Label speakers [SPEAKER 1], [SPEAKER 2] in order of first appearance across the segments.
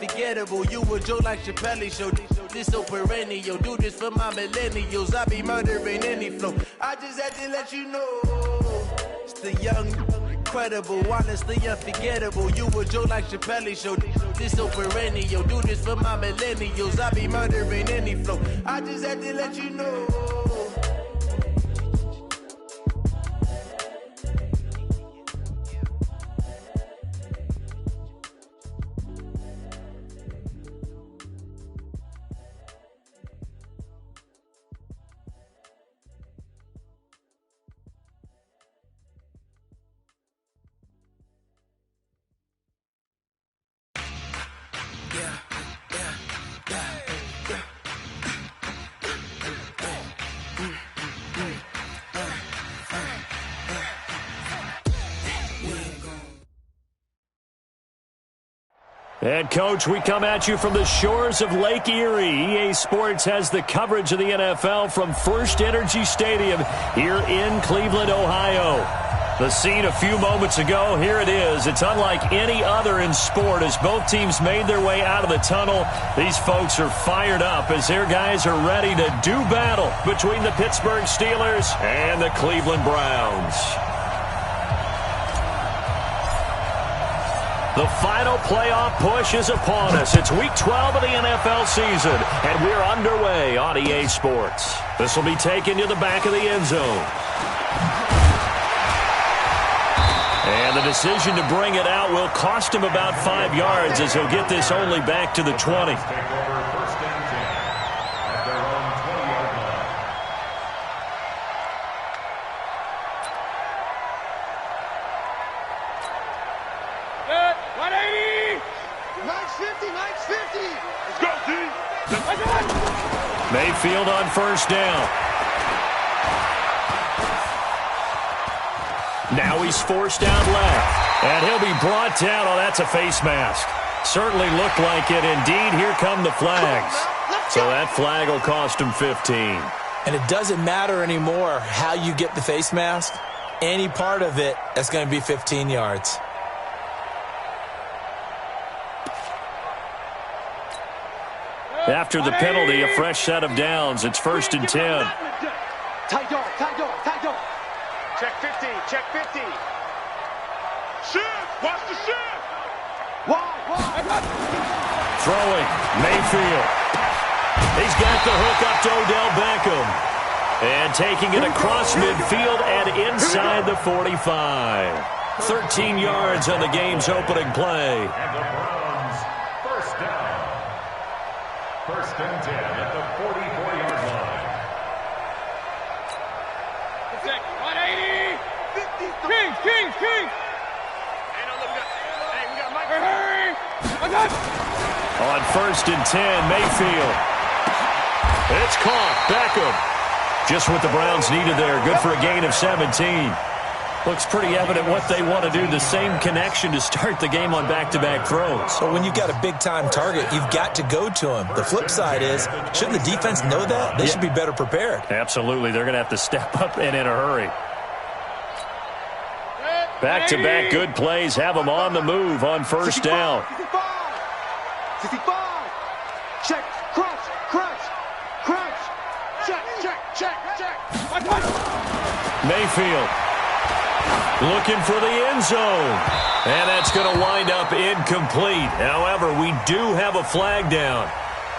[SPEAKER 1] Forgettable, you a joke like Chappelle Show. This so perennial, do this for my millennials. I be murdering any flow. I just had to let you know, it's the young, incredible, honestly unforgettable. You a joke like Chappelle Show. This so perennial, do this for my millennials. I be murdering any flow. I just had to let you know.
[SPEAKER 2] And, Coach, we come at you from the shores of Lake Erie. EA Sports has the coverage of the NFL from First Energy Stadium here in Cleveland, Ohio. The scene a few moments ago, here it is. It's unlike any other in sport as both teams made their way out of the tunnel. These folks are fired up as their guys are ready to do battle between the Pittsburgh Steelers and the Cleveland Browns. The final playoff push is upon us. It's Week 12 of the NFL season, and we're underway on EA Sports. This will be taken to the back of the end zone. And the decision to bring it out will cost him about 5 yards as he'll get this only back to the 20. Mayfield on first down. Now he's forced out left. And he'll be brought down. Oh, that's a face mask. Certainly looked like it. Indeed, here come the flags. So that flag will cost him 15.
[SPEAKER 3] And it doesn't matter anymore how you get the face mask. Any part of it, that's going to be 15 yards.
[SPEAKER 2] After the penalty, a fresh set of downs. It's 1st and 10.
[SPEAKER 4] Tight dog. Check 50, check 50. Shift, watch the shift. Wide.
[SPEAKER 2] Throwing, Mayfield. He's got the hook up to Odell Beckham. And taking it across midfield and inside the 45. 13 yards on the game's opening play.
[SPEAKER 5] First and 10 at the 44-yard line.
[SPEAKER 4] 180. 50. Kings. Hey, no, look, we got Mike. Hurry.
[SPEAKER 2] On 1st and 10, Mayfield. It's caught. Beckham. Just what the Browns needed there. Good for a gain of 17. Looks pretty evident what they want to do. The same connection to start the game on back-to-back throws.
[SPEAKER 3] So when you've got a big-time target, you've got to go to him. The flip side is, shouldn't the defense know that? They should be better prepared.
[SPEAKER 2] Absolutely. They're going to have to step up and in a hurry. Back-to-back good plays have them on the move on first down.
[SPEAKER 4] 65. Check, crunch. Check.
[SPEAKER 2] Mayfield. Looking for the end zone. And that's going to wind up incomplete. However, we do have a flag down.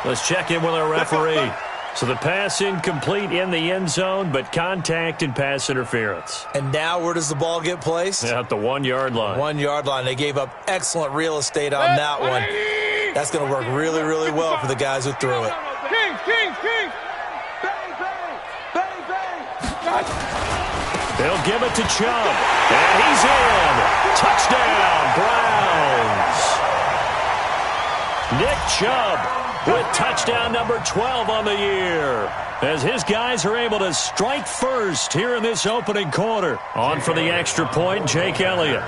[SPEAKER 2] Let's check in with our referee. So the pass incomplete in the end zone, but contact and pass interference.
[SPEAKER 3] And now where does the ball get placed?
[SPEAKER 2] At the 1-yard line.
[SPEAKER 3] 1-yard line. They gave up excellent real estate on that one. That's going to work really, really well for the guys who threw it.
[SPEAKER 4] King. Bang.
[SPEAKER 2] They'll give it to Chubb. And he's in. Touchdown, Browns. Nick Chubb with touchdown number 12 on the year. As his guys are able to strike first here in this opening quarter. On for the extra point, Jake Elliott.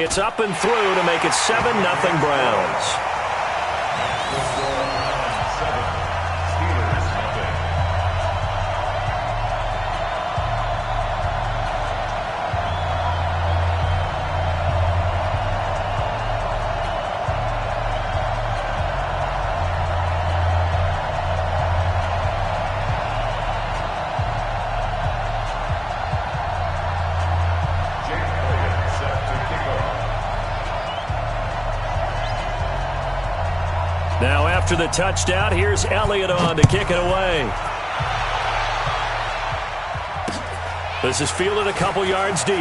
[SPEAKER 2] It's up and through to make it 7-0 Browns. Now after the touchdown, here's Elliott on to kick it away. This is fielded a couple yards deep.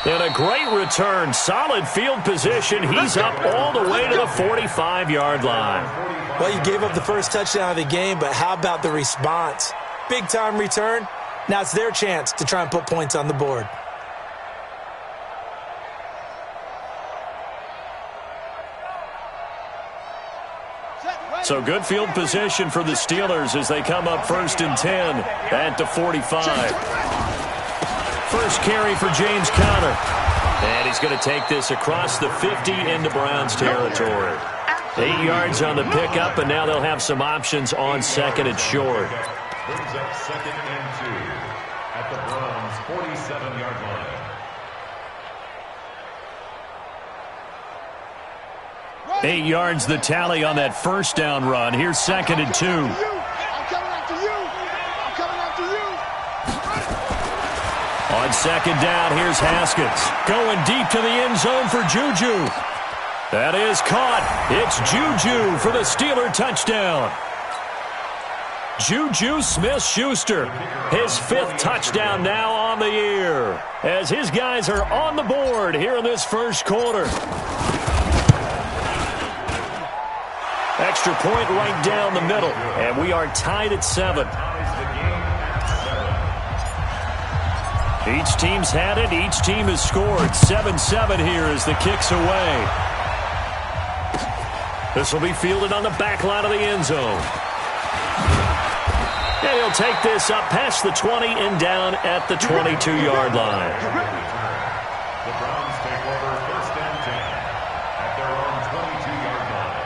[SPEAKER 2] And a great return. Solid field position. He's up all the way to the 45-yard line.
[SPEAKER 3] Well, you gave up the first touchdown of the game, but how about the response? Big-time return. Now it's their chance to try and put points on the board.
[SPEAKER 2] So good field position for the Steelers as they come up 1st and 10 at the 45. First carry for James Conner. And he's going to take this across the 50 into Browns territory. 8 yards on the pickup, and now they'll have some options on 2nd and short.
[SPEAKER 5] Brings up 2nd and 2 at the Browns' 47-yard line.
[SPEAKER 2] 8 yards the tally on that first down run. Here's 2nd and 2.
[SPEAKER 4] I'm coming after you. I'm coming after you.
[SPEAKER 2] On 2nd down, here's Haskins. Going deep to the end zone for Juju. That is caught. It's Juju for the Steeler touchdown. Juju Smith-Schuster, his 5th touchdown now on the year, as his guys are on the board here in this first quarter. Extra point right down the middle, and we are tied at 7. Each team's had it. Each team has scored. 7-7 here as the kick's away. This will be fielded on the back line of the end zone. And he'll take this up past the 20 and down at the 22-yard line.
[SPEAKER 5] The Browns take over 1st and 10 at their own 22-yard line.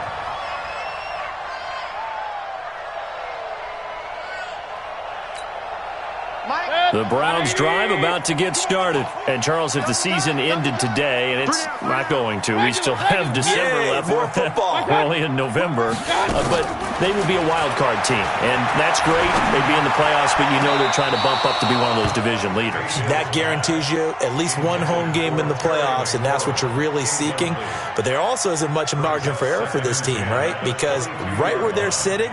[SPEAKER 2] The Browns drive about to get started. And, Charles, if the season ended today, and it's not going to, we still have December left.
[SPEAKER 3] More football.
[SPEAKER 2] We're only in November. But they would be a wild card team. And that's great. They'd be in the playoffs, but you know they're trying to bump up to be one of those division leaders.
[SPEAKER 3] That guarantees you at least one home game in the playoffs, and that's what you're really seeking. But there also isn't much margin for error for this team, right? Because right where they're sitting,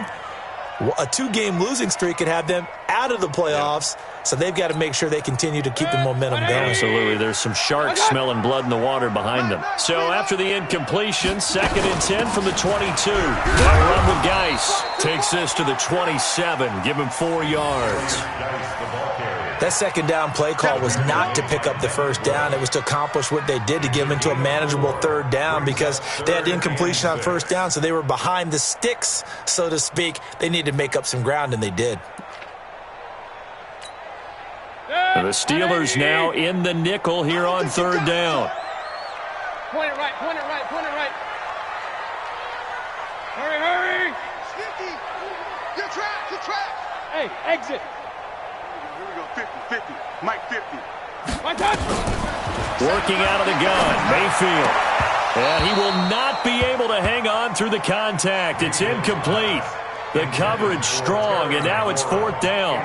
[SPEAKER 3] a 2-game losing streak could have them out of the playoffs, so they've got to make sure they continue to keep the momentum going.
[SPEAKER 2] Absolutely. There's some sharks smelling blood in the water behind them. So after the incompletion, 2nd and 10 from the 22. They'll run with Geis. Takes this to the 27. Give him 4 yards.
[SPEAKER 3] That 2nd down play call was not to pick up the 1st down. It was to accomplish what they did, to get them into a manageable 3rd down, because they had incompletion on 1st down, so they were behind the sticks, so to speak. They needed to make up some ground, and they did.
[SPEAKER 2] The Steelers now in the nickel here on 3rd down.
[SPEAKER 4] Point it right, point it right, point it right. Hurry, hurry. Sneaky. You're trapped, you're trapped. Hey, exit. Here we go, 50, 50. Mike 50. My touch.
[SPEAKER 2] Working out of the gun, Mayfield. And he will not be able to hang on through the contact. It's incomplete. The coverage strong, and now it's 4th down.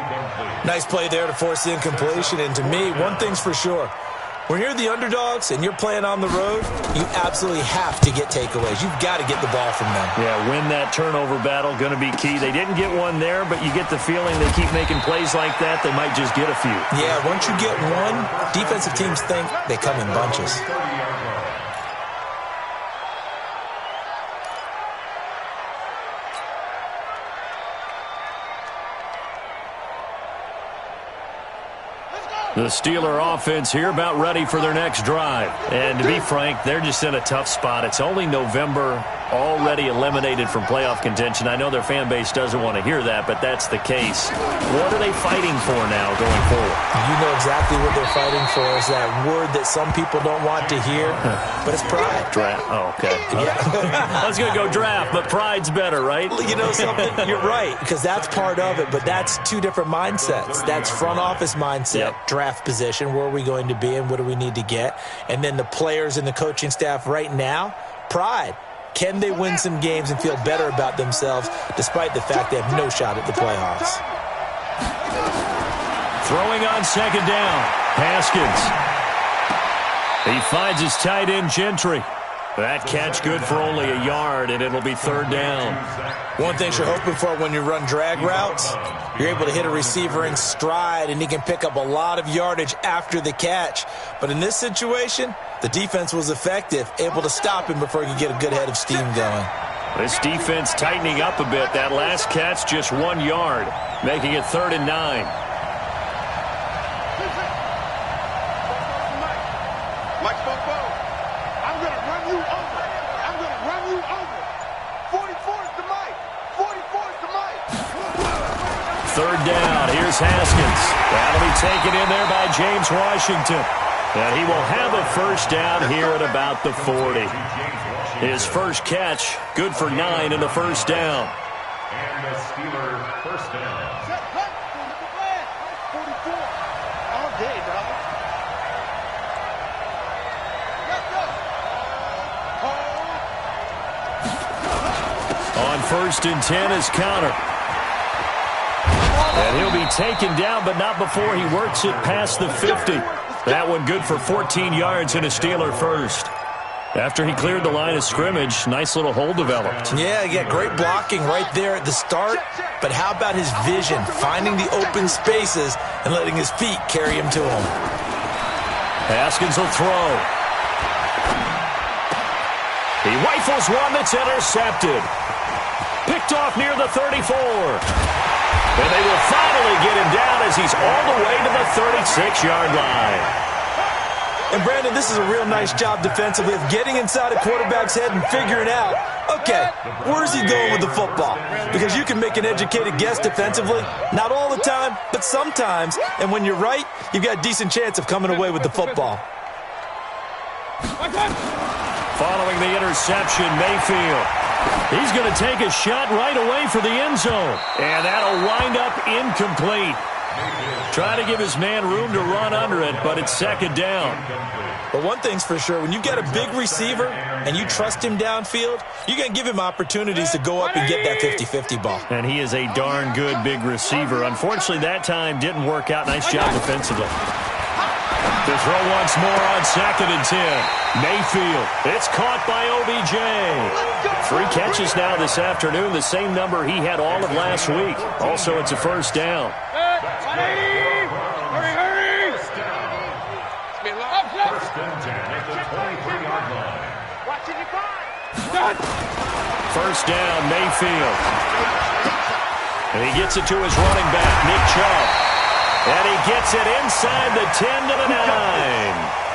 [SPEAKER 3] Nice play there to force the incompletion. And to me, one thing's for sure. When you're the underdogs and you're playing on the road, you absolutely have to get takeaways. You've got to get the ball from them.
[SPEAKER 2] Yeah, win that turnover battle, going to be key. They didn't get one there, but you get the feeling they keep making plays like that, they might just get a few.
[SPEAKER 3] Yeah, once you get one, defensive teams think they come in bunches.
[SPEAKER 2] The Steeler offense here about ready for their next drive. And to be frank, they're just in a tough spot. It's only November. already eliminated from playoff contention. I know their fan base doesn't want to hear that, but that's the case. What are they fighting for now going forward?
[SPEAKER 3] You know exactly what they're fighting for. Is that word that some people don't want to hear, but it's pride.
[SPEAKER 2] Draft. Oh, okay. Yeah. I was going to go draft, but pride's better, right?
[SPEAKER 3] You know something? You're right, because that's part of it, but that's two different mindsets. That's front office mindset, draft position, where are we going to be and what do we need to get? And then the players and the coaching staff right now, pride. Can they win some games and feel better about themselves despite the fact they have no shot at the playoffs?
[SPEAKER 2] Throwing on second down, Haskins. He finds his tight end, Gentry. That catch good for only a yard, and it'll be third down.
[SPEAKER 3] One thing you're hoping for when you run drag routes, you're able to hit a receiver in stride, and he can pick up a lot of yardage after the catch. But in this situation, the defense was effective, able to stop him before he could get a good head of steam going.
[SPEAKER 2] This defense tightening up a bit. That last catch, just 1 yard, making it 3rd and 9.
[SPEAKER 4] Mike Bobo, I'm going to run you over. I'm going to run you over. 44 is the Mike. 44 is the Mike.
[SPEAKER 2] Third down. Here's Haskins. That'll be taken in there by James Washington. And he will have a first down here at about the 40. His first catch, good for 9 in the first down.
[SPEAKER 5] And the Steeler first down.
[SPEAKER 4] 44. All day, brother.
[SPEAKER 2] On 1st and 10 is Conner. And he'll be taken down, but not before he works it past the 50. That one good for 14 yards and a Steeler first. After he cleared the line of scrimmage, nice little hole developed.
[SPEAKER 3] Yeah, great blocking right there at the start. But how about his vision, finding the open spaces and letting his feet carry him to him?
[SPEAKER 2] Haskins will throw. He rifles one that's intercepted. Picked off near the 34. And they will finally get him down as he's all the way to the 36-yard line.
[SPEAKER 3] And, Brandon, this is a real nice job defensively of getting inside a quarterback's head and figuring out, okay, where's he going with the football? Because you can make an educated guess defensively. Not all the time, but sometimes. And when you're right, you've got a decent chance of coming away with the football.
[SPEAKER 2] Following the interception, Mayfield. He's going to take a shot right away for the end zone. And that'll wind up incomplete. Trying to give his man room to run under it, but it's second down.
[SPEAKER 3] But one thing's for sure, when you got a big receiver and you trust him downfield, you're going to give him opportunities to go up and get that 50-50 ball.
[SPEAKER 2] And he is a darn good big receiver. Unfortunately, that time didn't work out. Nice job defensively. To throw once more on 2nd and 10. Mayfield. It's caught by OBJ. 3 catches now this afternoon, the same number he had all of last week. Also, it's a first down.
[SPEAKER 4] Hurry!
[SPEAKER 5] First and 10 at the 23-yard line.
[SPEAKER 4] Watching you find.
[SPEAKER 2] First down, Mayfield. And he gets it to his running back, Nick Chubb. And he gets it inside the 10 to the 9.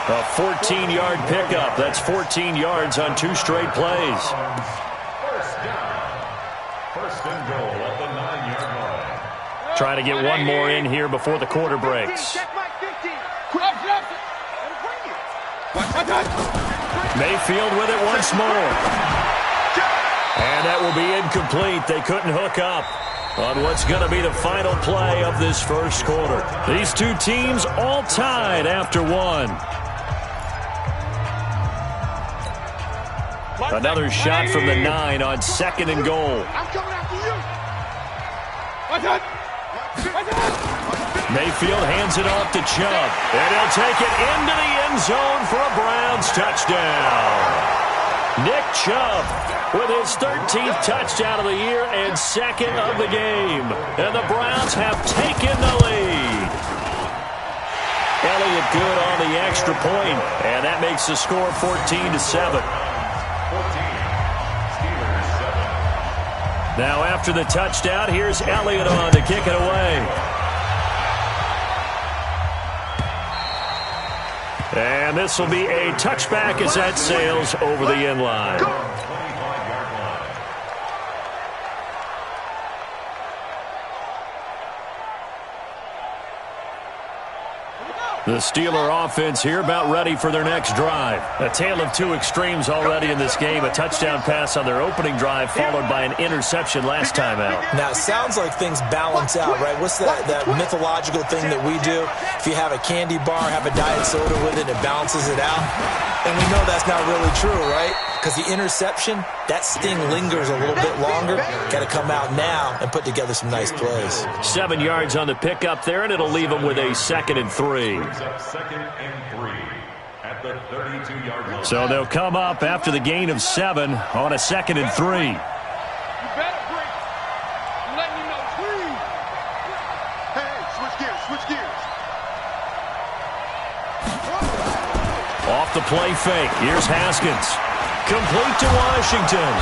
[SPEAKER 2] A 14-yard pickup. That's 14 yards on 2 straight plays.
[SPEAKER 5] First down. First and goal at the 9-yard line.
[SPEAKER 2] Trying to get one more in here before the quarter breaks.
[SPEAKER 4] Check my 50.
[SPEAKER 2] Mayfield with it once more. And that will be incomplete. They couldn't hook up on what's going to be the final play of this first quarter. These two teams all tied after 1. Another shot from the 9 on 2nd and goal.
[SPEAKER 4] I'm coming after you.
[SPEAKER 2] Mayfield hands it off to Chubb. And he'll take it into the end zone for a Browns touchdown. Nick Chubb with his 13th touchdown of the year and 2nd of the game. And the Browns have taken the lead. Elliott good on the extra point, and that makes the score 14-7. Now after the touchdown, here's Elliott on to kick it away. And this will be a touchback as that sails over the end line. The Steeler offense here about ready for their next drive. A tale of two extremes already in this game. A touchdown pass on their opening drive followed by an interception last time out.
[SPEAKER 3] Now, it sounds like things balance out, right? What's that mythological thing that we do? If you have a candy bar, have a diet soda with it, it balances it out. And we know that's not really true, right? Because the interception, that sting lingers a little bit longer. Got to come out now and put together some nice plays.
[SPEAKER 2] 7 yards on the pickup there, and it'll leave them with a 2nd and 3.
[SPEAKER 5] Second and 3 at the 32-yard line.
[SPEAKER 2] So they'll come up after the gain of 7 on a 2nd and 3.
[SPEAKER 4] You better break. I'm letting you know, please. Hey, switch gears, switch gears.
[SPEAKER 2] Off the play fake. Here's Haskins. Complete to Washington.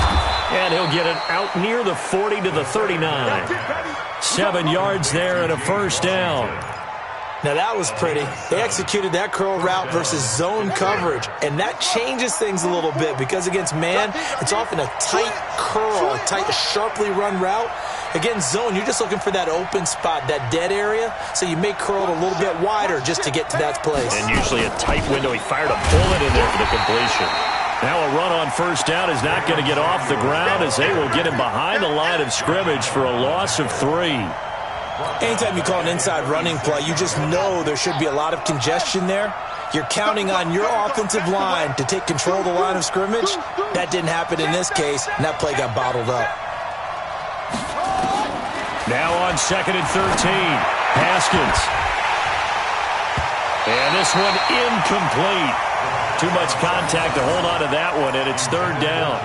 [SPEAKER 2] And he'll get it out near the 40 to the 39. 7 yards there and a first down.
[SPEAKER 3] Now, that was pretty. They executed that curl route versus zone coverage, and that changes things a little bit because against man, it's often a tight curl, a tight, sharply run route. Against zone, you're just looking for that open spot, that dead area, so you may curl it a little bit wider just to get to that place.
[SPEAKER 2] And usually a tight window. He fired a bullet in there for the completion. Now a run on first down is not going to get off the ground as they will get him behind the line of scrimmage for a loss of 3.
[SPEAKER 3] Anytime you call an inside running play, you just know there should be a lot of congestion there. You're counting on your offensive line to take control of the line of scrimmage. That didn't happen in this case, and that play got bottled up.
[SPEAKER 2] Now on 2nd and 13, Haskins. And this one incomplete. Too much contact to hold on to that one, and it's 3rd down.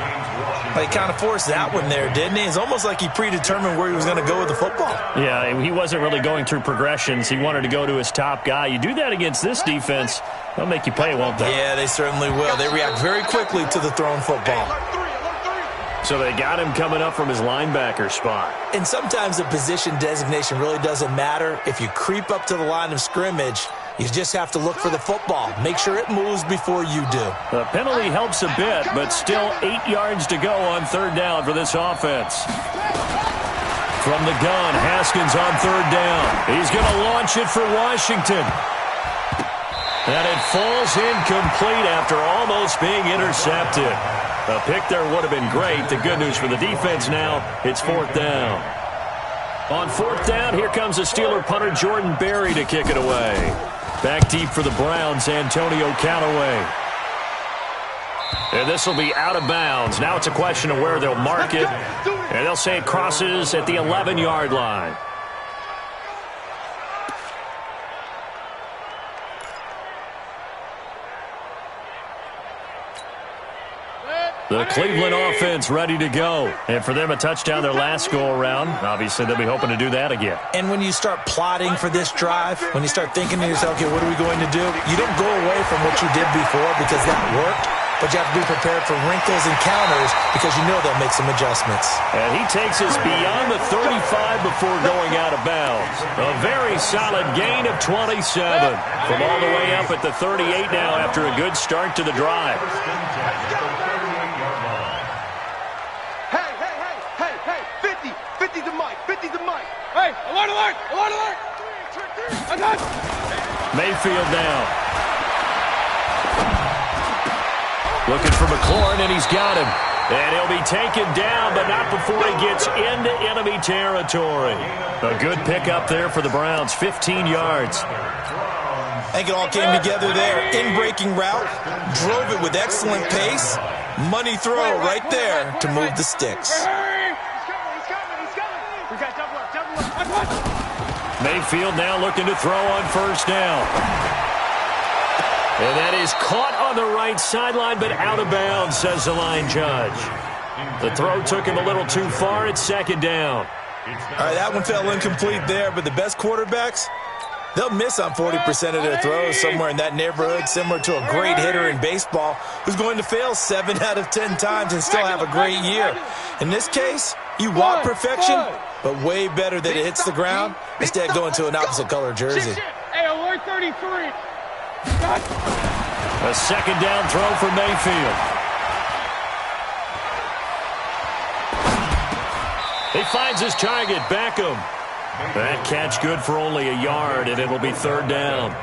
[SPEAKER 3] He kind of forced that one there, didn't he? It's almost like he predetermined where he was going to go with the football.
[SPEAKER 2] Yeah, he wasn't really going through progressions. He wanted to go to his top guy. You do that against this defense, they'll make you pay, won't they?
[SPEAKER 3] Yeah, they certainly will. They react very quickly to the thrown football.
[SPEAKER 2] So they got him coming up from his linebacker spot.
[SPEAKER 3] And sometimes the position designation really doesn't matter. If you creep up to the line of scrimmage, you just have to look for the football. Make sure it moves before you do.
[SPEAKER 2] The penalty helps a bit, but still 8 yards to go on 3rd down for this offense. From the gun, Haskins on 3rd down. He's going to launch it for Washington. And it falls incomplete after almost being intercepted. A pick there would have been great. The good news for the defense now, it's 4th down. On 4th down, here comes the Steeler punter Jordan Berry to kick it away. Back deep for the Browns, Antonio Callaway. And this will be out of bounds. Now it's a question of where they'll mark it. And they'll say it crosses at the 11-yard line. The Cleveland offense ready to go. And for them, a touchdown their last go-around. Obviously, they'll be hoping to do that again.
[SPEAKER 3] And when you start plotting for this drive, when you start thinking to yourself, okay, what are we going to do? You don't go away from what you did before because that worked, but you have to be prepared for wrinkles and counters because you know they'll make some adjustments.
[SPEAKER 2] And he takes us beyond the 35 before going out of bounds. A very solid gain of 27 from all the way up at the 38 now after a good start to the drive.
[SPEAKER 4] Hey, alert, alert, alert, alert!
[SPEAKER 2] Mayfield now. Looking for McLaurin, and he's got him. And he'll be taken down, but not before he gets into enemy territory. A good pickup there for the Browns, 15 yards.
[SPEAKER 3] I think it all came together there. In-breaking route, drove it with excellent pace. Money throw right there to move the sticks.
[SPEAKER 2] Mayfield now looking to throw on first down. And that is caught on the right sideline, but out of bounds, says the line judge. The throw took him a little too far. It's 2nd down.
[SPEAKER 3] All right, that one fell incomplete there, but the best quarterbacks, they'll miss on 40% of their throws, somewhere in that neighborhood, similar to a great hitter in baseball who's going to fail 7 out of 10 times and still have a great year. In this case, you want perfection, but way better that it hits the ground instead of going to an opposite color jersey.
[SPEAKER 4] Hey, alert 33.
[SPEAKER 2] A 2nd down throw for Mayfield. He finds his target, Beckham. That catch good for only a yard, and it'll be 3rd down.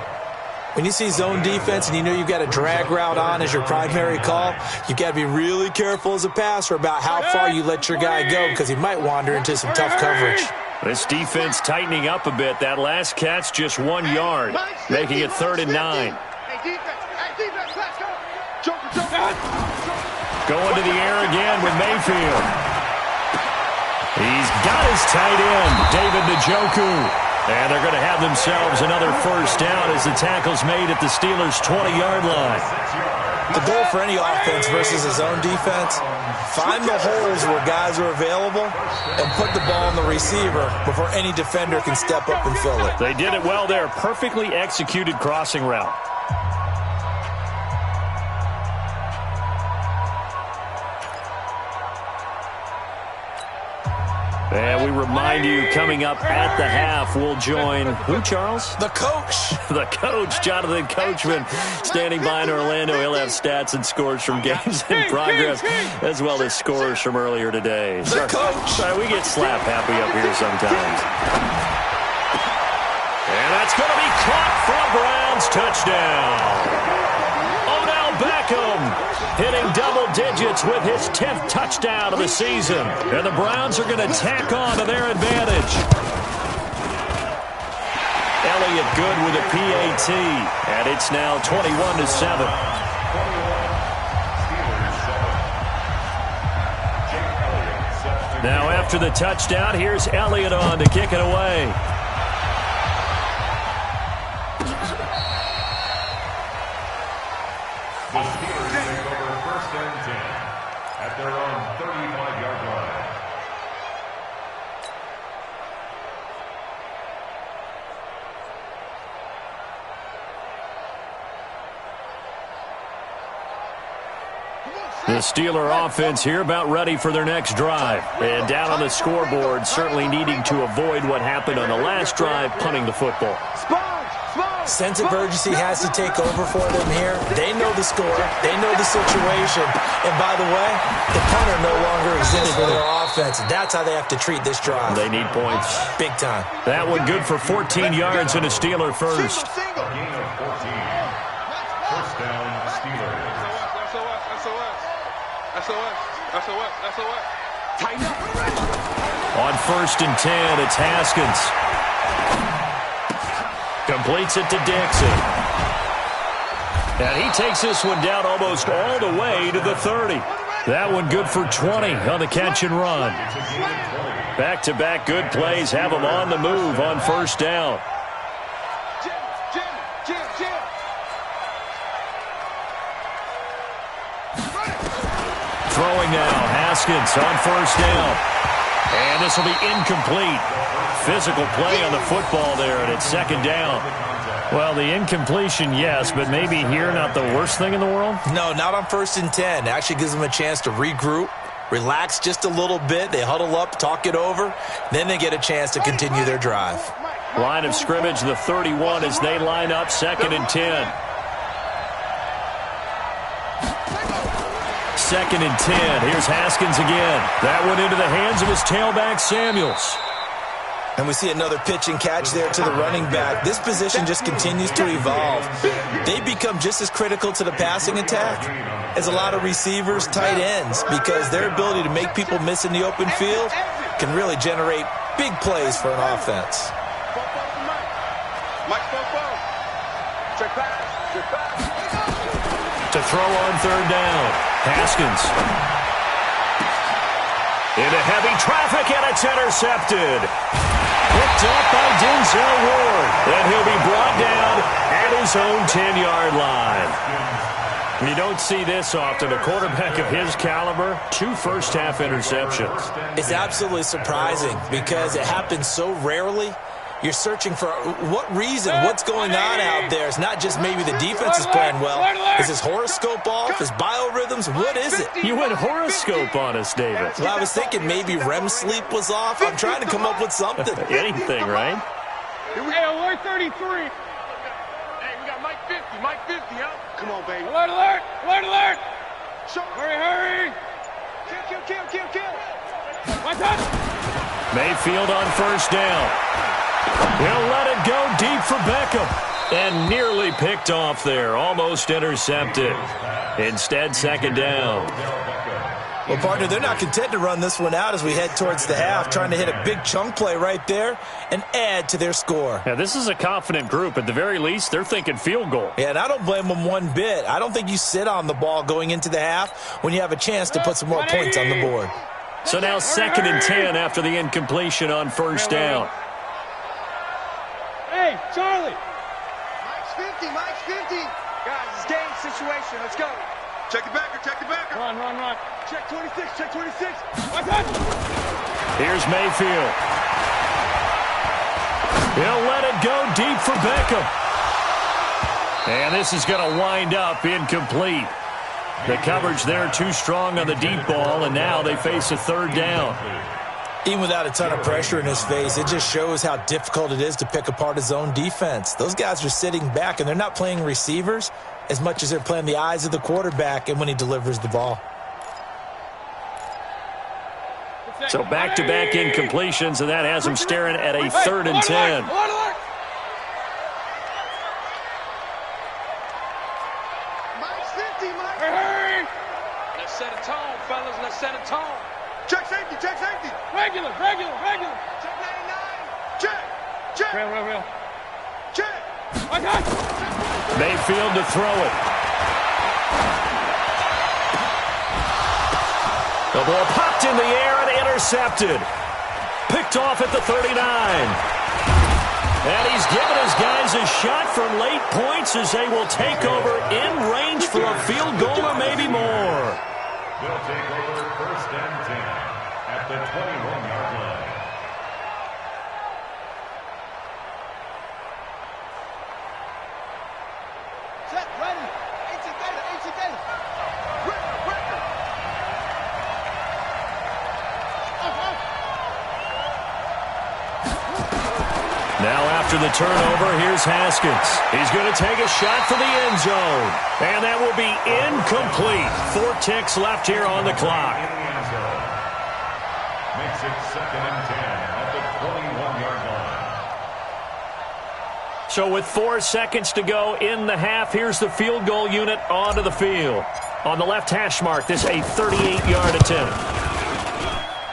[SPEAKER 3] When you see zone defense and you know you've got a drag route on as your primary call, you've got to be really careful as a passer about how far you let your guy go because he might wander into some tough coverage.
[SPEAKER 2] This defense tightening up a bit. That last catch just 1 yard, making it 3rd and 9. Going to the air again with Mayfield. He's got his tight end, David Njoku. And they're going to have themselves another first down as the tackle's made at the Steelers' 20-yard line.
[SPEAKER 3] The goal for any offense versus a zone defense, find the holes where guys are available and put the ball on the receiver before any defender can step up and fill it.
[SPEAKER 2] They did it well there. Perfectly executed crossing route. And we remind you, coming up at the half, we'll join who, Charles?
[SPEAKER 3] The coach.
[SPEAKER 2] The coach, Jonathan Coachman, standing by in Orlando. He'll have stats and scores from games in progress, as well as scores from earlier today.
[SPEAKER 3] The coach.
[SPEAKER 2] Sorry, we get slap happy up here sometimes. And that's going to be caught for a Browns touchdown. Odell Beckham hitting double digits with his 10th touchdown of the season. And the Browns are going to tack on to their advantage. Elliott good with a PAT. And it's now 21-7. Now after the touchdown, here's Elliott on to kick it away.
[SPEAKER 5] The Steelers take over 1st and 10 at their own 35-yard line.
[SPEAKER 2] The Steeler offense here about ready for their next drive. And down on the scoreboard, certainly needing to avoid what happened on the last drive, punting the football.
[SPEAKER 3] Sense of urgency has to take over for them here. They know the score. They know the situation. And by the way, the punter no longer exists for their offense. That's how they have to treat this drive.
[SPEAKER 2] They need points.
[SPEAKER 3] Big time.
[SPEAKER 2] That one good for 14 yards and a Steeler first.
[SPEAKER 5] Gain of 14. First down, Steelers.
[SPEAKER 4] Tighten up.
[SPEAKER 2] On 1st and 10, it's Haskins. Completes it to Dixon. And he takes this one down almost all the way to the 30. That one good for 20 on the catch and run. Back-to-back good plays have him on the move on 1st down. Throwing now, Haskins on 1st down. And this will be incomplete. Physical play on the football there, and it's 2nd down. Well, the incompletion, yes, but maybe here not the worst thing in the world?
[SPEAKER 3] No, not on 1st and 10. It actually gives them a chance to regroup, relax just a little bit. They huddle up, talk it over. Then they get a chance to continue their drive.
[SPEAKER 2] Line of scrimmage, the 31 as they line up, 2nd and 10. 2nd and 10. Here's Haskins again. That one into the hands of his tailback, Samuels.
[SPEAKER 3] And we see another pitch and catch there to the running back. This position just continues to evolve. They become just as critical to the passing attack as a lot of receivers, tight ends, because their ability to make people miss in the open field can really generate big plays for an offense.
[SPEAKER 2] To throw on 3rd down, Haskins. Into heavy traffic, and it's intercepted. Picked up by Denzel Ward. And he'll be brought down at his own 10-yard line. You don't see this often. A quarterback of his caliber, 2 first-half interceptions.
[SPEAKER 3] It's absolutely surprising because it happens so rarely. You're searching for what reason, what's going on out there. It's not just maybe the defense is playing well. Is his horoscope off? His biorhythms? What is it?
[SPEAKER 2] You went horoscope on us, David.
[SPEAKER 3] Well, I was thinking maybe REM sleep was off. I'm trying to come up with something.
[SPEAKER 2] Anything, right?
[SPEAKER 4] Hey, alert 33. Hey, we got Mike 50. Mike 50, huh? Come on, baby. Alert, alert. Alert, alert. Hurry, hurry. Kill. My touch.
[SPEAKER 2] Mayfield on 1st down. He'll let it go deep for Beckham. And nearly picked off there. Almost intercepted. Instead, second down.
[SPEAKER 3] Well, partner, they're not content to run this one out as we head towards the half, trying to hit a big chunk play right there and add to their score.
[SPEAKER 2] Yeah, this is a confident group. At the very least, they're thinking field goal.
[SPEAKER 3] Yeah, and I don't blame them one bit. I don't think you sit on the ball going into the half when you have a chance to put some more points on the board.
[SPEAKER 2] So now 2nd and 10 after the incompletion on first down.
[SPEAKER 4] Hey, Charlie. Mike's 50. Guys, it's game situation. Let's go. Check the backer. Run. Check 26.
[SPEAKER 2] Here's Mayfield. He'll let it go deep for Beckham. And this is going to wind up incomplete. The coverage there too strong on the deep ball, and now they face a 3rd down.
[SPEAKER 3] Even without a ton of pressure in his face, it just shows how difficult it is to pick apart his own defense. Those guys are sitting back, and they're not playing receivers as much as they're playing the eyes of the quarterback and when he delivers the ball.
[SPEAKER 2] So back-to-back incompletions, and that has him staring at a 3rd and 10.
[SPEAKER 4] Mike's 50, Mike. Hurry! Let's set a tone, fellas. Let's set a tone. Check safety. Regular. Check 99. Check. Real. Check. I got it.
[SPEAKER 2] Mayfield to throw it. The ball popped in the air and intercepted. Picked off at the 39. And he's given his guys a shot from late points as they will take over in range for a field goal or maybe more.
[SPEAKER 5] They'll take over 1st and 10 at the 21-yard line.
[SPEAKER 4] Set, ready. 18 data.
[SPEAKER 2] Now after the turnover, here's Haskins. He's going to take a shot for the end zone. And that will be incomplete. 4 ticks left here on the clock.
[SPEAKER 5] In the end zone. Makes it 2nd and 10 at the 21-yard line.
[SPEAKER 2] So with 4 seconds to go in the half, here's the field goal unit onto the field. On the left hash mark, this a 38-yard attempt.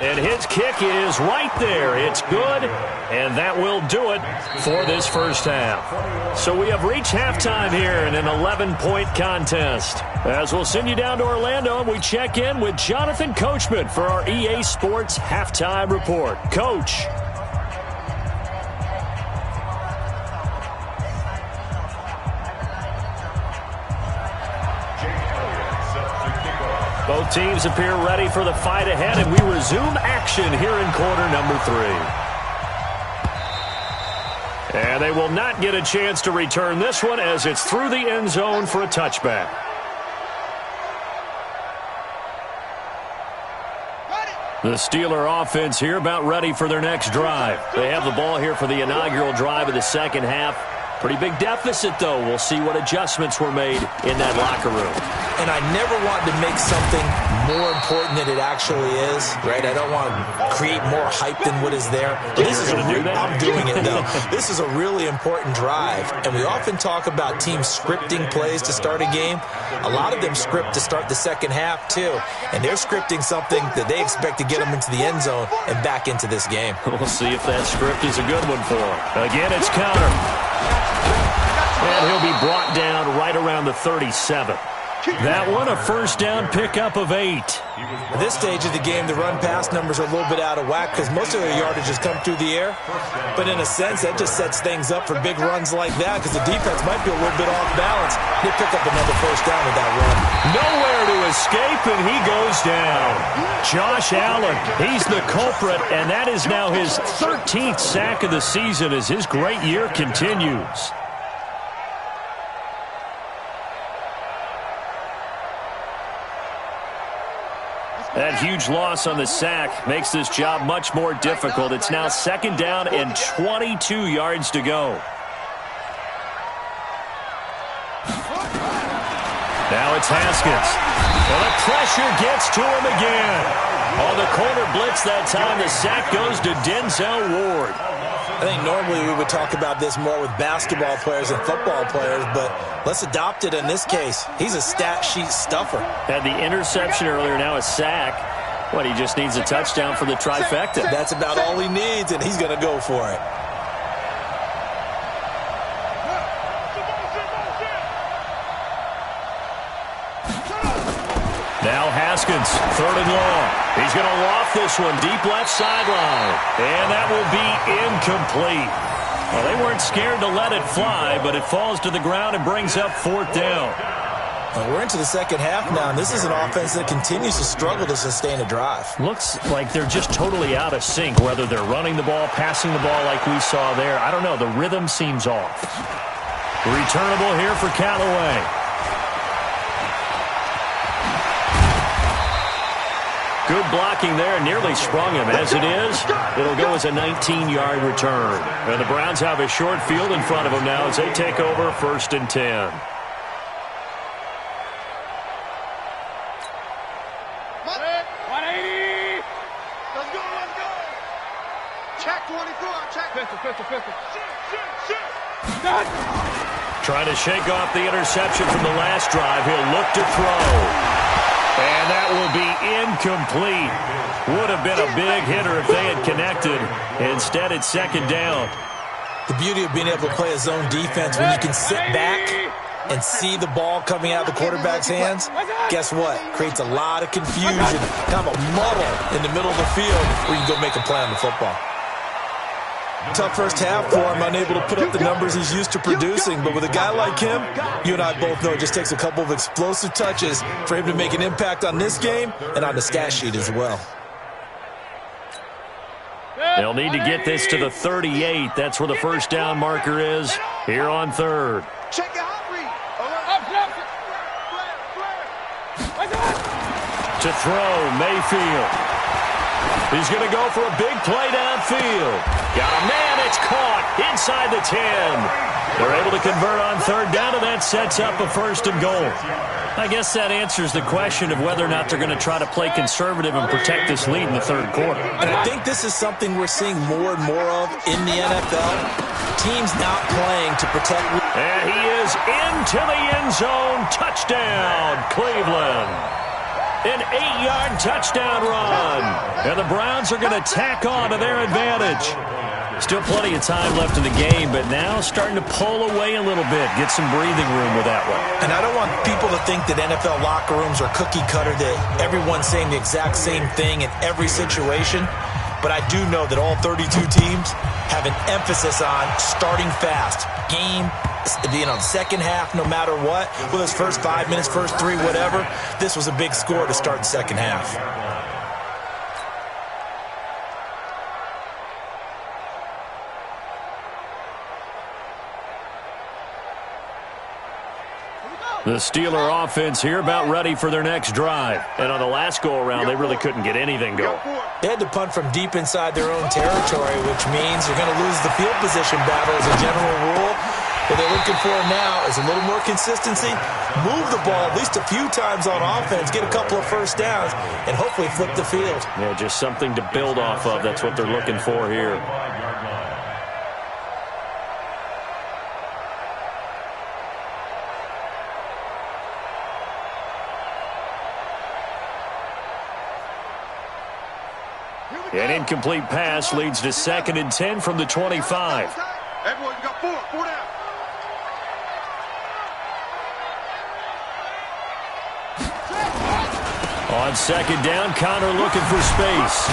[SPEAKER 2] And his kick is right there. It's good, and that will do it for this first half. So we have reached halftime here in an 11-point contest. As we'll send you down to Orlando, and we check in with Jonathan Coachman for our EA Sports Halftime Report. Coach. Both teams appear ready for the fight ahead, and we resume action here in quarter number 3. And they will not get a chance to return this one as it's through the end zone for a touchback. The Steeler offense here about ready for their next drive. They have the ball here for the inaugural drive of the second half. Pretty big deficit, though. We'll see what adjustments were made in that locker room.
[SPEAKER 3] And I never want to make something more important than it actually is, right? I don't want to create more hype than what is there. But this is I'm doing it, though. This is a really important drive. And we often talk about teams scripting plays to start a game. A lot of them script to start the second half, too. And they're scripting something that they expect to get them into the end zone and back into this game.
[SPEAKER 2] We'll see if that script is a good one for them. Again, it's counter. And he'll be brought down right around the 37. That one, a first down pickup of 8.
[SPEAKER 3] At this stage of the game, the run-pass numbers are a little bit out of whack because most of their yardage has come through the air. But in a sense, that just sets things up for big runs like that because the defense might be a little bit off balance. They pick up another first down with that run.
[SPEAKER 2] Nowhere to escape, and he goes down. Josh Allen, he's the culprit, and that is now his 13th sack of the season as his great year continues. That huge loss on the sack makes this job much more difficult. It's now second down and 22 yards to go. Now it's Haskins. Well, the pressure gets to him again. On the corner blitz that time, the sack goes to Denzel Ward.
[SPEAKER 3] I think normally we would talk about this more with basketball players and football players, but let's adopt it in this case. He's a stat sheet stuffer.
[SPEAKER 2] Had the interception earlier, now a sack. What, he just needs a touchdown for the trifecta.
[SPEAKER 3] That's about all he needs, and he's going to go for it.
[SPEAKER 2] Now Haskins, 3rd and long. He's going to loft this one deep left sideline. And that will be incomplete. Well, they weren't scared to let it fly, but it falls to the ground and brings up 4th down.
[SPEAKER 3] Well, we're into the second half now, and this is an offense that continues to struggle to sustain a drive.
[SPEAKER 2] Looks like they're just totally out of sync, whether they're running the ball, passing the ball like we saw there. I don't know. The rhythm seems off. Returnable here for Callaway. Good blocking there, nearly sprung him. As it is, it'll go as a 19-yard return. And the Browns have a short field in front of them now as they take over 1st and 10. Trying to shake off the interception from the last drive. He'll look to throw. And that will be incomplete. Would have been a big hitter if they had connected. Instead, it's 2nd down.
[SPEAKER 3] The beauty of being able to play a zone defense when you can sit back and see the ball coming out of the quarterback's hands, guess what? Creates a lot of confusion, kind of a muddle in the middle of the field where you can go make a play on the football. Tough first half for him, unable to put up the numbers he's used to producing. But with a guy like him, you and I both know it just takes a couple of explosive touches for him to make an impact on this game and on the stat sheet as well.
[SPEAKER 2] They'll need to get this to the 38. That's where the 1st down marker is here on 3rd. To throw, Mayfield. He's going to go for a big play downfield. Got a man, it's caught inside the 10. They're able to convert on 3rd down, and that sets up a 1st and goal. I guess that answers the question of whether or not they're going to try to play conservative and protect this lead in the 3rd quarter.
[SPEAKER 3] And I think this is something we're seeing more and more of in the NFL. Teams not playing to protect.
[SPEAKER 2] And he is into the end zone. Touchdown, Cleveland. An 8-yard touchdown run. And the Browns are going to tack on to their advantage. Still plenty of time left in the game, but now starting to pull away a little bit. Get some breathing room with that one.
[SPEAKER 3] And I don't want people to think that NFL locker rooms are cookie cutter, that everyone's saying the exact same thing in every situation. But I do know that all 32 teams have an emphasis on starting fast. Game, second half, no matter what. Whether it's first 5 minutes, first 3, whatever. This was a big score to start the second half.
[SPEAKER 2] The Steeler offense here about ready for their next drive. And on the last go-around, they really couldn't get anything going.
[SPEAKER 3] They had to punt from deep inside their own territory, which means you're going to lose the field position battle as a general rule. What they're looking for now is a little more consistency, move the ball at least a few times on offense, get a couple of 1st downs, and hopefully flip the field.
[SPEAKER 2] Yeah, just something to build off of. That's what they're looking for here. An incomplete pass leads to 2nd and 10 from the 25.
[SPEAKER 4] Everyone, you got 4 down.
[SPEAKER 2] On 2nd down, Connor looking for space.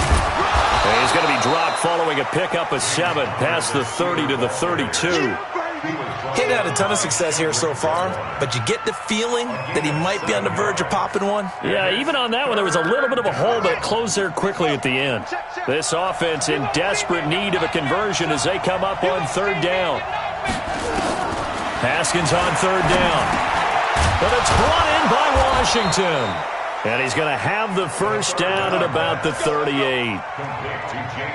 [SPEAKER 2] And he's going to be dropped following a pickup of 7 past the 30 to the 32.
[SPEAKER 3] He's had a ton of success here so far, but you get the feeling that he might be on the verge of popping one.
[SPEAKER 2] Yeah, even on that one, there was a little bit of a hole, but it closed there quickly at the end. This offense in desperate need of a conversion as they come up on 3rd down. Haskins on 3rd down. But it's brought in by Washington. And he's going to have the 1st down at about the 38.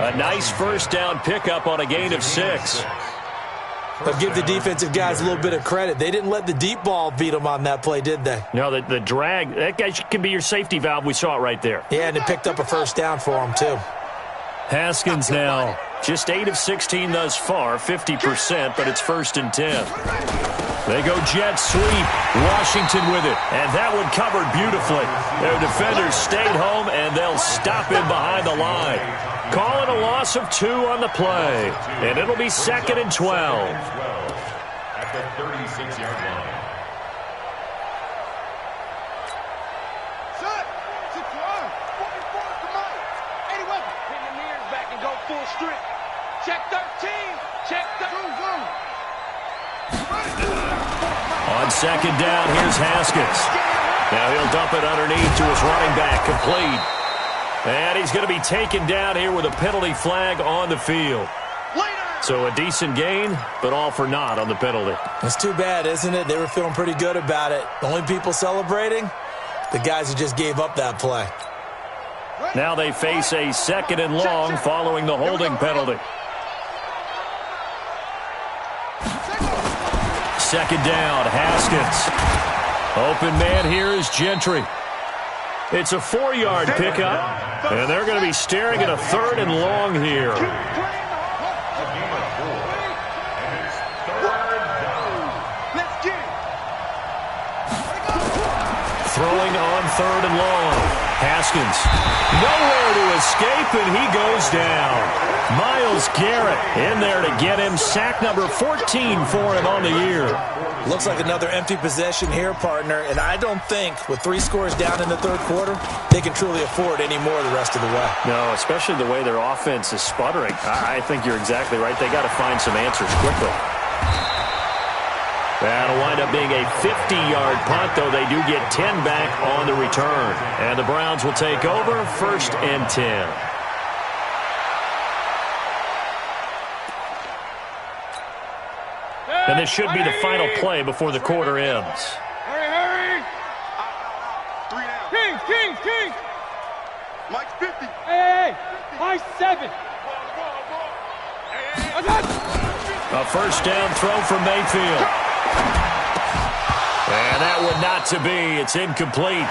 [SPEAKER 2] A nice 1st down pickup on a gain of 6.
[SPEAKER 3] But give the defensive guys a little bit of credit. They didn't let the deep ball beat them on that play, did they?
[SPEAKER 2] No, the drag, that guy can be your safety valve. We saw it right there.
[SPEAKER 3] Yeah, and it picked up a 1st down for him, too.
[SPEAKER 2] Haskins now Just 8 of 16 thus far, 50%, but it's 1st and 10. They go jet sweep. Washington with it, and that one covered beautifully. Their defenders stayed home, and they'll stop him behind the line. Calling a loss of 2 on the play, and it'll be 2nd and 12.
[SPEAKER 5] At the 36-yard line.
[SPEAKER 4] Set. 6-1. 44. Come on. 80 weapon. Pin the mirrors back and go full strip. Check 13. Check 13.
[SPEAKER 2] On 2nd down, here's Haskins. Now he'll dump it underneath to his running back, complete. And he's going to be taken down here with a penalty flag on the field. So a decent gain, but all for naught on the penalty.
[SPEAKER 3] It's too bad, isn't it? They were feeling pretty good about it. The only people celebrating, the guys who just gave up that play.
[SPEAKER 2] Now they face a 2nd and long following the holding penalty. 2nd down, Haskins. Open man here is Gentry. It's a 4-yard pickup, and they're going to be staring at a 3rd and long here. Throwing on 3rd and long. Haskins, nowhere to escape, and he goes down. Myles Garrett in there to get him. Sack number 14 for him on the year.
[SPEAKER 3] Looks like another empty possession here, partner, and I don't think with 3 scores down in the 3rd quarter, they can truly afford any more the rest of the way.
[SPEAKER 2] No, especially the way their offense is sputtering. I think you're exactly right. They got to find some answers quickly. That'll wind up being a 50-yard punt, though they do get 10 back on the return. And the Browns will take over, 1st and 10. And this should be the final play before the quarter ends.
[SPEAKER 4] Hurry. 3 down. King. Mike's 50. Hey. Mike's 7.
[SPEAKER 2] A 1st down throw from Mayfield. And that would not to be. It's incomplete.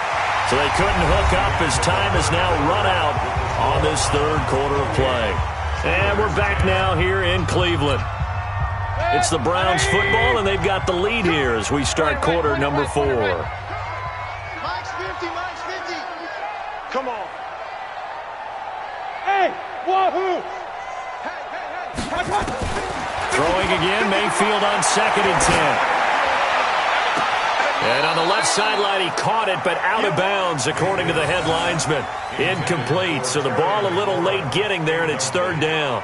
[SPEAKER 2] So they couldn't hook up as time has now run out on this 3rd quarter of play. And we're back now here in Cleveland. It's the Browns football, and they've got the lead here as we start quarter number 4.
[SPEAKER 4] Mike's 50. Come on. Hey, wahoo! Hey.
[SPEAKER 2] Throwing again, Mayfield on 2nd and 10. And on the left sideline, he caught it, but out of bounds, according to the head linesman. Incomplete, so the ball a little late getting there, and it's 3rd down.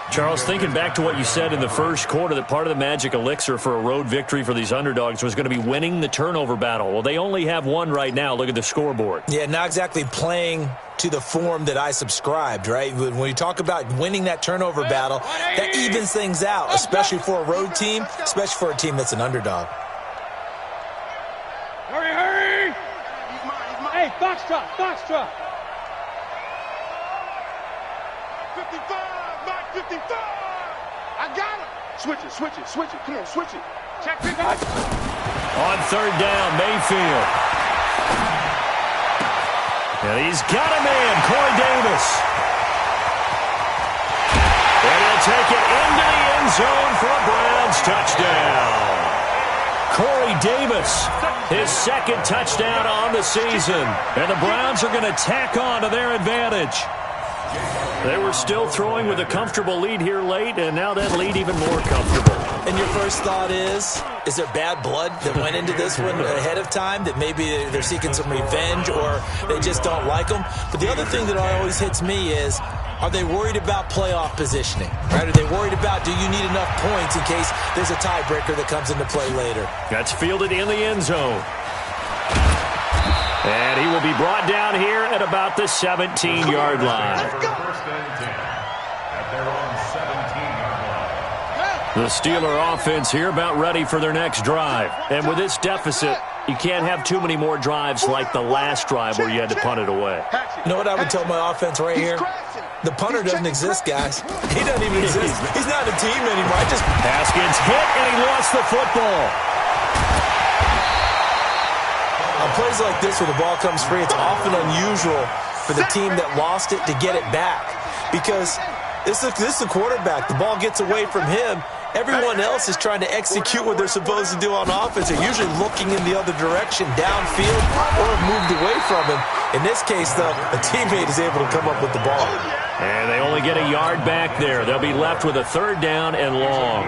[SPEAKER 2] Charles, thinking back to what you said in the 1st quarter, that part of the magic elixir for a road victory for these underdogs was going to be winning the turnover battle. Well, they only have one right now. Look at the scoreboard.
[SPEAKER 3] Yeah, not exactly playing to the form that I subscribed, right? When you talk about winning that turnover battle, that evens things out, especially for a road team, especially for a team that's an underdog.
[SPEAKER 4] Hurry! Hey, Foxtrot! 55! Mike 55! I got him! Switch it. Come on, switch it. Check it out.
[SPEAKER 2] On 3rd down, Mayfield. And he's got a man, Corey Davis. And he'll take it into the end zone for a Browns touchdown. Corey Davis, his 2nd touchdown on the season. And the Browns are going to tack on to their advantage. They were still throwing with a comfortable lead here late, and now that lead even more comfortable.
[SPEAKER 3] And your first thought is there bad blood that went into this one ahead of time, that maybe they're seeking some revenge or they just don't like them? But the other thing that always hits me is, are they worried about playoff positioning? Right? Are they worried about, do you need enough points in case there's a tiebreaker that comes into play later?
[SPEAKER 2] That's fielded in the end zone. And he will be brought down here at about the 17-yard line.
[SPEAKER 5] First and 10 at their own 17-yard line.
[SPEAKER 2] The Steeler offense here about ready for their next drive. And with this deficit, you can't have too many more drives like the last drive where you had to punt it away.
[SPEAKER 3] You know what I would tell my offense right here? The punter doesn't exist, guys. He doesn't even exist. He's not a team anymore.
[SPEAKER 2] Haskins hit, and he lost the football.
[SPEAKER 3] On plays like this where the ball comes free, it's often unusual for the team that lost it to get it back. Because This is the quarterback. The ball gets away from him. Everyone else is trying to execute what they're supposed to do on offense. They're usually looking in the other direction, downfield, or moved away from him. In this case, though, a teammate is able to come up with the ball.
[SPEAKER 2] And they only get a yard back there. They'll be left with a 3rd down and long.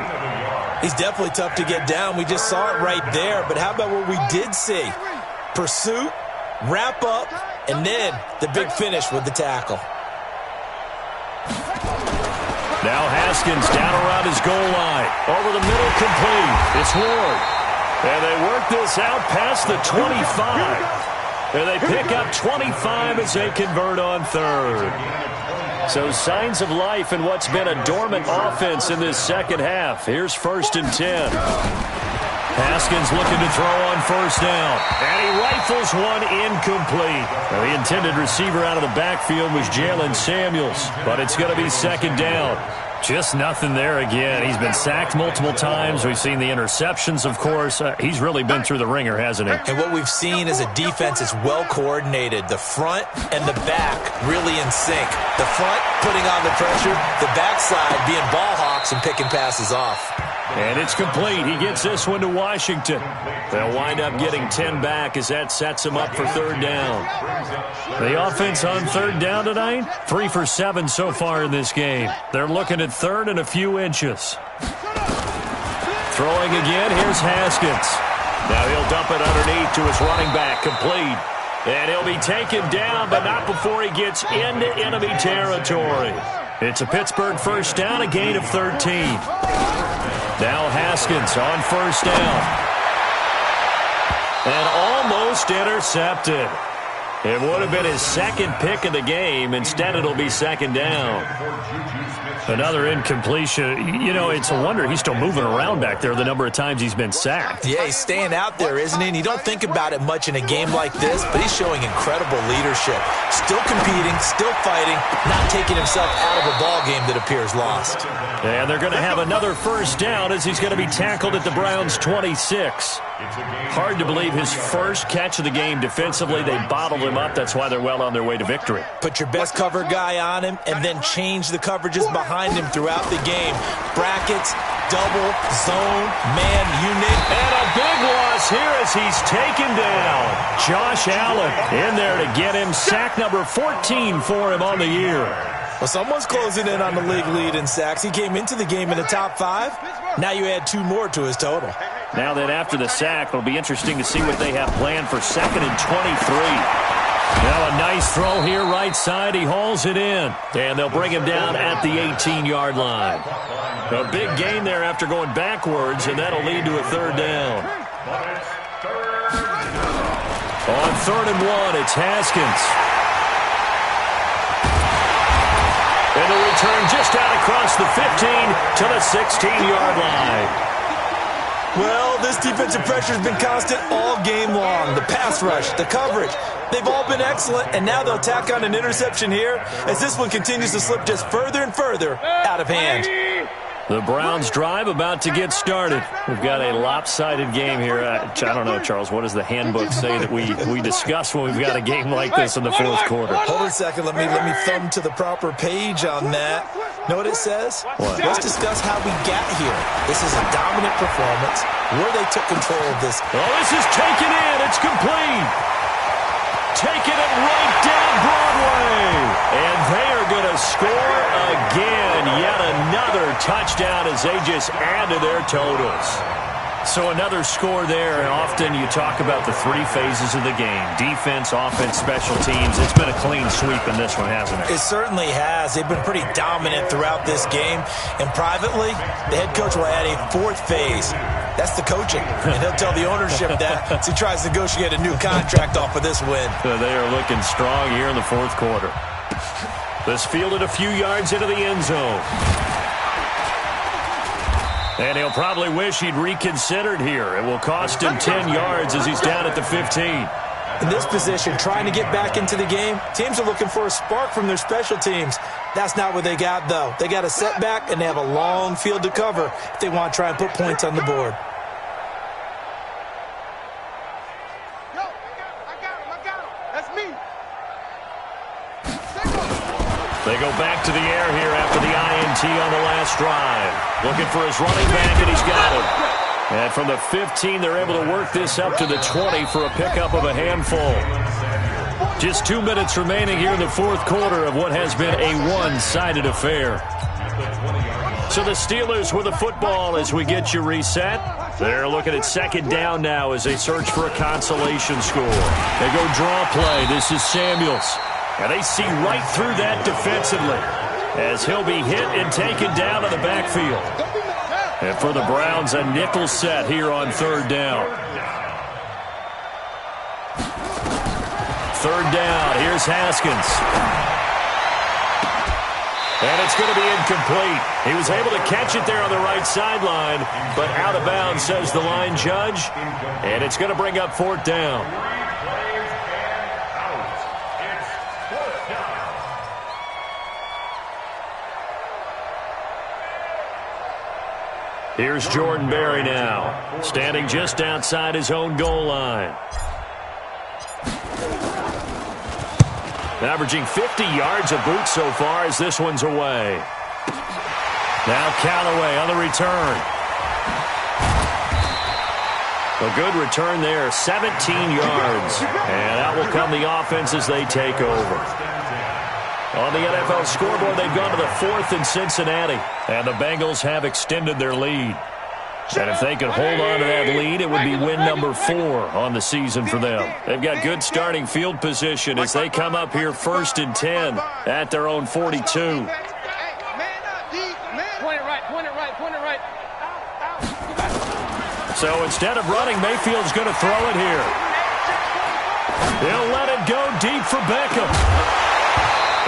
[SPEAKER 3] He's definitely tough to get down. We just saw it right there. But how about what we did see? Pursuit, wrap up, and then the big finish with the tackle.
[SPEAKER 2] Now Haskins down around his goal line. Over the middle, complete. It's Ward. And they work this out past the 25. And they pick up 25 as they convert on 3rd. So signs of life in what's been a dormant offense in this second half. Here's 1st and 10. Haskins looking to throw on 1st down. And he rifles one incomplete. Now, the intended receiver out of the backfield was Jalen Samuels. But it's going to be 2nd down. Just nothing there again. He's been sacked multiple times. We've seen the interceptions, of course. He's really been through the ringer, hasn't he?
[SPEAKER 3] And what we've seen is a defense that's well coordinated. The front and the back really in sync. The front putting on the pressure, the backside being ball hawks and picking passes off.
[SPEAKER 2] And it's complete. He gets this one to Washington. They'll wind up getting 10 back as that sets him up for 3rd down. The offense on 3rd down tonight, 3 for 7 so far in this game. They're looking at 3rd and a few inches. Throwing again, here's Haskins. Now he'll dump it underneath to his running back, complete. And he'll be taken down, but not before he gets into enemy territory. It's a Pittsburgh 1st down, a gain of 13. Now Haskins on 1st down. And almost intercepted. It would have been his 2nd pick of the game. Instead, it'll be 2nd down. Another incompletion. You know, it's a wonder he's still moving around back there the number of times he's been sacked.
[SPEAKER 3] Yeah, he's staying out there, isn't he? And you don't think about it much in a game like this, but he's showing incredible leadership. Still competing, still fighting, not taking himself out of a ball game that appears lost.
[SPEAKER 2] And they're going to have another 1st down as he's going to be tackled at the Browns' 26. Hard to believe his first catch of the game defensively. They bottled him up. That's why they're well on their way to victory.
[SPEAKER 3] Put your best cover guy on him and then change the coverages behind him throughout the game. Brackets, double, zone, man, you name it.
[SPEAKER 2] And a big loss here as he's taken down. Josh Allen in there to get him. Sack number 14 for him on the year.
[SPEAKER 3] Well, someone's closing in on the league lead in sacks. He came into the game in the top 5. Now you add 2 more to his total.
[SPEAKER 2] Now then, after the sack, it'll be interesting to see what they have planned for 2nd and 23. Now a nice throw here right side. He hauls it in. And they'll bring him down at the 18-yard line. A big gain there after going backwards, and that'll lead to a 3rd down. On 3rd and 1, it's Haskins. And the return just out across the 15 to the 16-yard line.
[SPEAKER 3] Well, this defensive pressure has been constant all game long. The pass rush, the coverage, they've all been excellent, and now they'll tack on an interception here as this one continues to slip just further and further out of hand.
[SPEAKER 2] The Browns drive about to get started. We've got a lopsided game here. I don't know, Charles, what does the handbook say that we discuss when we've got a game like this in the 4th quarter?
[SPEAKER 3] Hold on a second. Let me thumb to the proper page on that. Know what it says?
[SPEAKER 2] What?
[SPEAKER 3] Let's discuss how we got here. This is a dominant performance where they took control of this.
[SPEAKER 2] Oh, this is taken in. It's complete. Taking it right down Broadway. And they are going to score again. Yet another touchdown as they just add to their totals. So another score there, and often you talk about the 3 phases of the game. Defense, offense, special teams. It's been a clean sweep in this one, hasn't it?
[SPEAKER 3] It certainly has. They've been pretty dominant throughout this game. And privately, the head coach will add a 4th phase. That's the coaching. And he'll tell the ownership that as he tries to negotiate a new contract off of this win.
[SPEAKER 2] So they are looking strong here in the 4th quarter. This fielded a few yards into the end zone. And he'll probably wish he'd reconsidered here. It will cost him 10 yards as he's down at the 15.
[SPEAKER 3] In this position, trying to get back into the game, teams are looking for a spark from their special teams. That's not what they got, though. They got a setback, and they have a long field to cover if they want to try and put points on the board.
[SPEAKER 4] Yo, I got him. That's me.
[SPEAKER 2] They go back to the air here after the INT on the last drive. Looking for his running back, and he's got him. And from the 15, they're able to work this up to the 20 for a pickup of a handful. Just 2 minutes remaining here in the fourth quarter of what has been a one-sided affair. So the Steelers with the football as we get you reset. They're looking at second down now as they search for a consolation score. They go draw play. This is Samuels. And they see right through that defensively as he'll be hit and taken down in the backfield. And for the Browns, a nickel set here on third down. Third down. Here's Haskins. And it's going to be incomplete. He was able to catch it there on the right sideline, but out of bounds, says the line judge. And it's going to bring up fourth down. Here's Jordan Berry now, standing just outside his own goal line. Averaging 50 yards a boot so far as this one's away. Now Callaway on the return. A good return there, 17 yards. And out will come the offense as they take over. On the NFL scoreboard, they've gone to the 4th in Cincinnati. And the Bengals have extended their lead. And if they could hold on to that lead, it would be win number 4 on the season for them. They've got good starting field position as they come up here 1st and 10 at their own 42.
[SPEAKER 4] Point it right, point it right, point it right.
[SPEAKER 2] So instead of running, Mayfield's going to throw it here. He'll let it go deep for Beckham.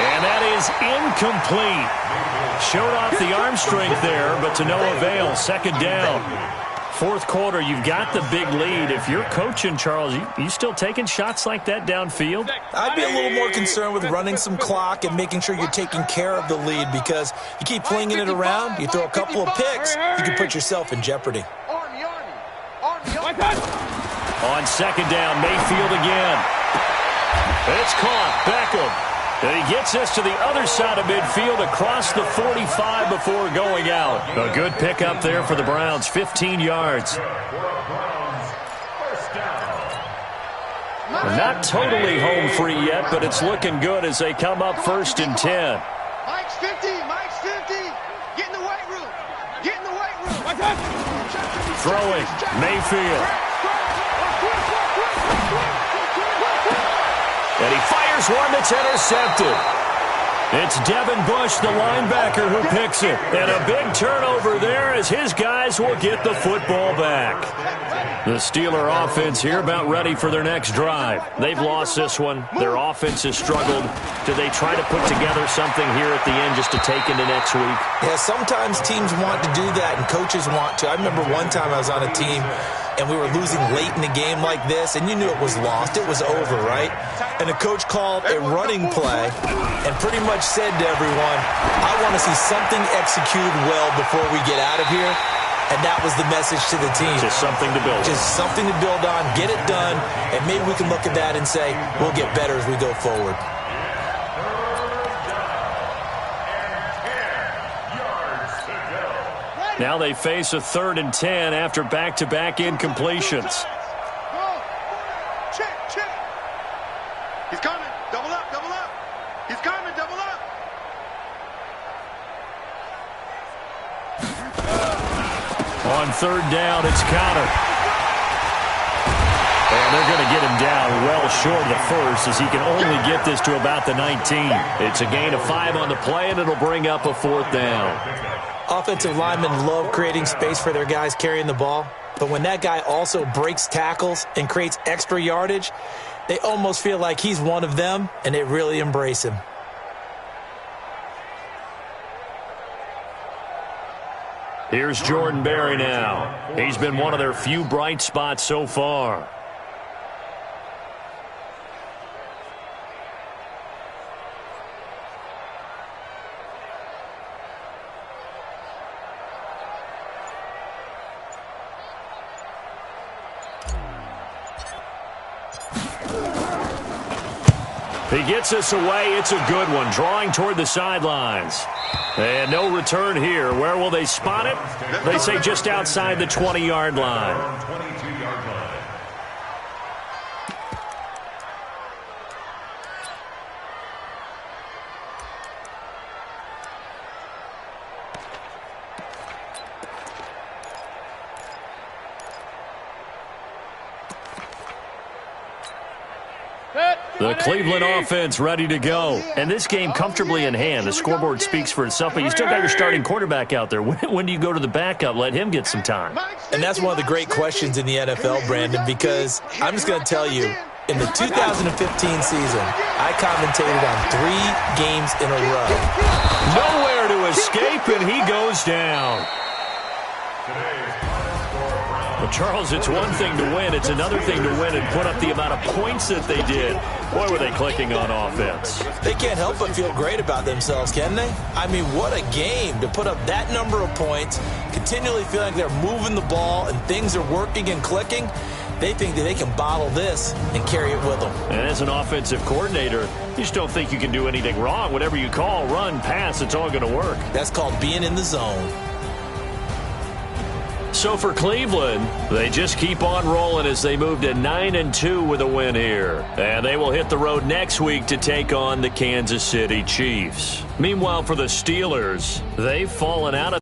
[SPEAKER 2] And that is incomplete. Showed off the arm strength there, but to no avail. Second down. Fourth quarter, you've got the big lead. If you're coaching, Charles, you still taking shots like that downfield?
[SPEAKER 3] I'd be a little more concerned with running some clock and making sure you're taking care of the lead, because you keep flinging it around, you throw a couple of picks, you can put yourself in jeopardy.
[SPEAKER 2] On second down, Mayfield again. It's caught. Beckham. And he gets us to the other side of midfield across the 45 before going out. A good pickup there for the Browns, 15 yards. Not totally home free yet, but it's looking good as they come up 1st and 10.
[SPEAKER 4] Mike's 50, Mike's 50. Get in the weight room. Get in the weight room.
[SPEAKER 2] Throwing, Mayfield. And he fires one that's intercepted. It's Devin Bush, the linebacker, who picks it. And a big turnover there as his guys will get the football back. The Steeler offense here about ready for their next drive. They've lost this one. Their offense has struggled. Do they try to put together something here at the end just to take into next week?
[SPEAKER 3] Yeah, sometimes teams want to do that and coaches want to. I remember one time I was on a team and we were losing late in the game like this, and you knew it was lost. It was over, right? And the coach called a running play and pretty much said to everyone, I want to see something executed well before we get out of here. And that was the message to the team.
[SPEAKER 2] Just something to build on.
[SPEAKER 3] Just something to build on, get it done, and maybe we can look at that and say, we'll get better as we go forward.
[SPEAKER 2] Now they face a 3rd and 10 after back-to-back incompletions.
[SPEAKER 4] Check, check. He's coming. Double up, double up. He's coming, double up.
[SPEAKER 2] On 3rd down, it's Conner. And they're going to get him down well short of the first as he can only get this to about the 19. It's a gain of 5 on the play, and it'll bring up a 4th down.
[SPEAKER 3] Offensive linemen love creating space for their guys carrying the ball, but when that guy also breaks tackles and creates extra yardage, they almost feel like he's one of them, and they really embrace him.
[SPEAKER 2] Here's Jordan Berry now. He's been one of their few bright spots so far. He gets us away. It's a good one. Drawing toward the sidelines. And no return here. Where will they spot it? They say just outside the 20-yard line.
[SPEAKER 5] 22-yard line.
[SPEAKER 2] The Cleveland offense ready to go. And this game comfortably in hand. The scoreboard speaks for itself, but you still got your starting quarterback out there. When do you go to the backup? Let him get some time.
[SPEAKER 3] And that's one of the great questions in the NFL, Brandon, because I'm just going to tell you, in the 2015 season, I commentated on 3 games in a row.
[SPEAKER 2] Nowhere to escape, and he goes down. Well, Charles, it's one thing to win. It's another thing to win and put up the amount of points that they did. Boy, were they clicking on offense.
[SPEAKER 3] They can't help but feel great about themselves, can they? I mean, what a game to put up that number of points, continually feeling like they're moving the ball and things are working and clicking. They think that they can bottle this and carry it with them.
[SPEAKER 2] And as an offensive coordinator, you just don't think you can do anything wrong. Whatever you call, run, pass, it's all going to work.
[SPEAKER 3] That's called being in the zone.
[SPEAKER 2] So for Cleveland, they just keep on rolling as they move to 9-2 with a win here. And they will hit the road next week to take on the Kansas City Chiefs. Meanwhile, for the Steelers, they've fallen out of